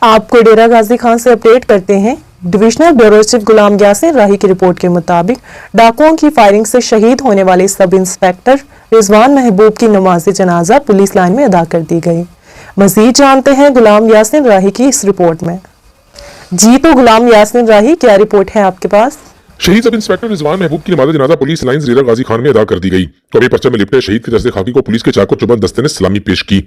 آپ کو ڈیرہ غازی خان سے اپڈیٹ کرتے ہیں۔ Divisional bureau chief Ghulam Yasir راہی کی رپورٹ کے مطابق ڈاکوؤں کی فائرنگ سے شہید ہونے والے سب انسپیکٹر رضوان محبوب کی نماز جنازہ پولیس لائن میں ادا کر دی گئی۔ مزید جانتے ہیں غلام یاسر راہی کی اس رپورٹ میں۔ جی تو غلام یاسر راہی، کیا رپورٹ ہے آپ کے پاس؟ شہید سب انسپیکٹر رضوان محبوب کی نماز جنازہ پولیس لائنز ڈیرہ غازی خان میں ادا کر دی گئی۔ قومی پرچم میں لپٹے شہید کے جسد خاکی کو پولیس کے چاقو چوبند دستے نے سلامی پیش کی۔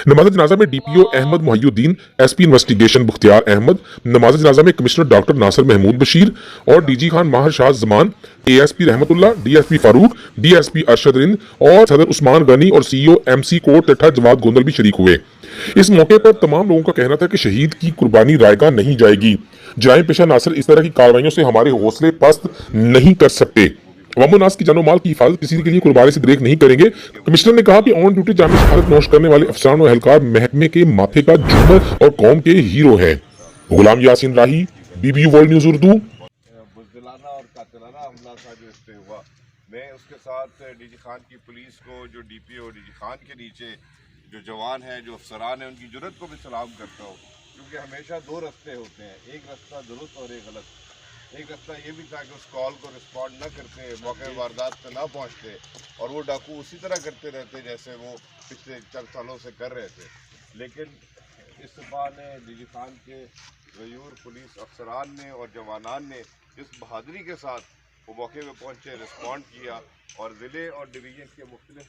نماز جنازہ میں ڈی پی او Ahmed Mohiuddin, S P investigation Bakhtiar Ahmed, نماز جنازہ میں کمشنر ڈاکٹر ناصر محمود بشیر اور ڈی جی خان ماہر شاہ زمان، اے ایس پی رحمت اللہ، ڈی ایس پی فاروق، ڈی ایس پی ارشد رند اور صدر عثمان غنی اور سی او ایم سی کوٹ ٹٹھا جواد گوندل بھی شریک ہوئے۔ اس موقع پر تمام لوگوں کا کہنا تھا کہ شہید کی قربانی رائگاں نہیں جائے گی۔ جرائم پیشہ ناصر اس طرح کی کارروائیوں سے ہمارے حوصلے پست نہیں کر سکتے۔ عوام الناس کی جان و مال کی حفاظت کسی کے لیے قربانی سے دریغ نہیں کریں گے۔ کمشنر نے کہا کہ آن ڈیوٹی جان میں شہادت نوش کرنے والے افسران و اہلکار محکمے کے ماتھے کا جھومر اور قوم کے ہیرو ہیں۔ Ghulam Yasir Rahi, B B world news Urdu. بزدلانہ اور قاتلانہ حملہ تھا جو اس پہ ہوا، میں اس کے ساتھ ڈی جی خان کی پولیس کو، جو D P O D G Khan کے نیچے جو جوان ہیں، جو افسران ہیں، ان کی جرات کو بھی سلام کرتا ہوں، کیونکہ ہمیشہ دو رستے ہوتے ہیں، ایک رستہ درست اور ایک غلط۔ ایک رستہ یہ بھی تھا کہ اس کال کو رسپونڈ نہ کرتے، موقع واردات پہ نہ پہنچتے، اور وہ ڈاکو اسی طرح کرتے رہتے جیسے وہ پچھلے چند سالوں سے کر رہے تھے۔ لیکن اس صبح نے ڈی جی خان کے غیور پولیس افسران نے اور جوانان نے جس بہادری کے ساتھ وہ موقع پہ پہنچے، رسپونڈ کیا، اور ضلع اور ڈویژن کے مختلف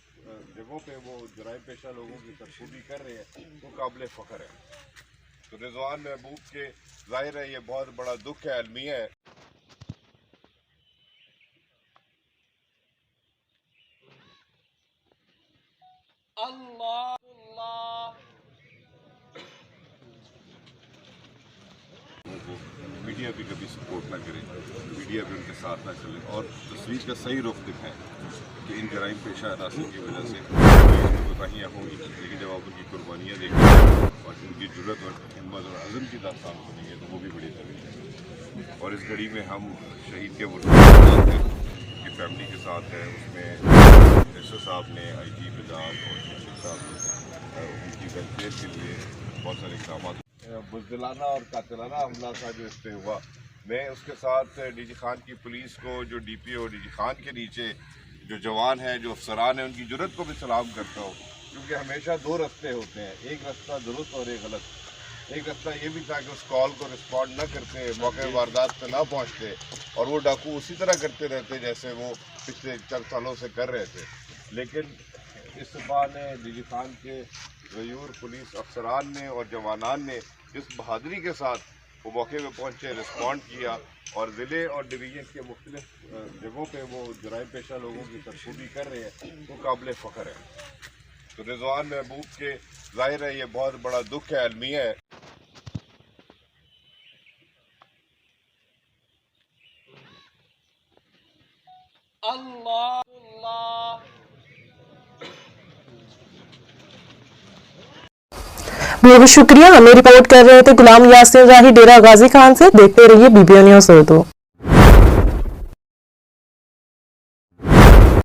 جگہوں پہ وہ جرائم پیشہ لوگوں کی سرکوبی کر رہے ہیں، وہ قابل فخر ہے۔ تو رضوان محبوب کے ظاہر ہے یہ بہت بڑا دکھ ہے، المیہ ہے۔ میڈیا بھی کبھی سپورٹ نہ کرے، میڈیا بھی ان کے ساتھ نہ چلے، اور تصویر کا صحیح رخ دکھائیں کہ ان جرائم پیشہ عناصر کی وجہ سے کوتاہیاں ہوں گی، لیکن جب آپ ان کی قربانیاں دیکھیں اور ان کی جرات اور ہمت اور عزم کی داستان سنیں گے تو وہ بھی بڑی طویل ہے۔ اور اس گھڑی میں ہم شہید کے کی فیملی کے ساتھ ہیں، اس میں ایس او صاحب نے، آئی جی بداد اور شیخ صاحب نے ان کی ویلفیئر کے لیے بہت سارے اقدامات۔ بزدلانہ اور قاتلانہ حملہ تھا جو اس پہ ہوا، میں اس کے ساتھ ڈی جی خان کی پولیس کو، جو D P O D G Khan کے نیچے جو جوان ہیں، جو افسران ہیں، ان کی جرات کو بھی سلام کرتا ہوں، کیونکہ ہمیشہ دو رستے ہوتے ہیں، ایک رستہ درست اور ایک غلط۔ ایک رستہ یہ بھی تھا کہ اس کال کو رسپونڈ نہ کرتے، موقع واردات پہ نہ پہنچتے، اور وہ ڈاکو اسی طرح کرتے رہتے جیسے وہ پچھلے چند سالوں سے کر رہے تھے۔ لیکن اس صبح نے ڈی جی خان کے غیور پولیس افسران نے اور جوانان نے جس بہادری کے ساتھ وہ موقع پہ پہنچے، رسپونڈ کیا، اور ضلع اور ڈویژن کے مختلف جگہوں پہ وہ جرائم پیشہ لوگوں کی سرکوبی کر رہے ہیں، وہ قابل فخر ہے۔ تو رضوان محبوب کے ظاہر ہے یہ بہت بڑا دکھ ہے، المیہ ہے۔ بہت شکریہ، ہمیں رپورٹ کر رہے تھے غلام یاسر راہی ڈیرہ غازی خان سے۔ دیکھتے رہیے بی بی نیوز اردو۔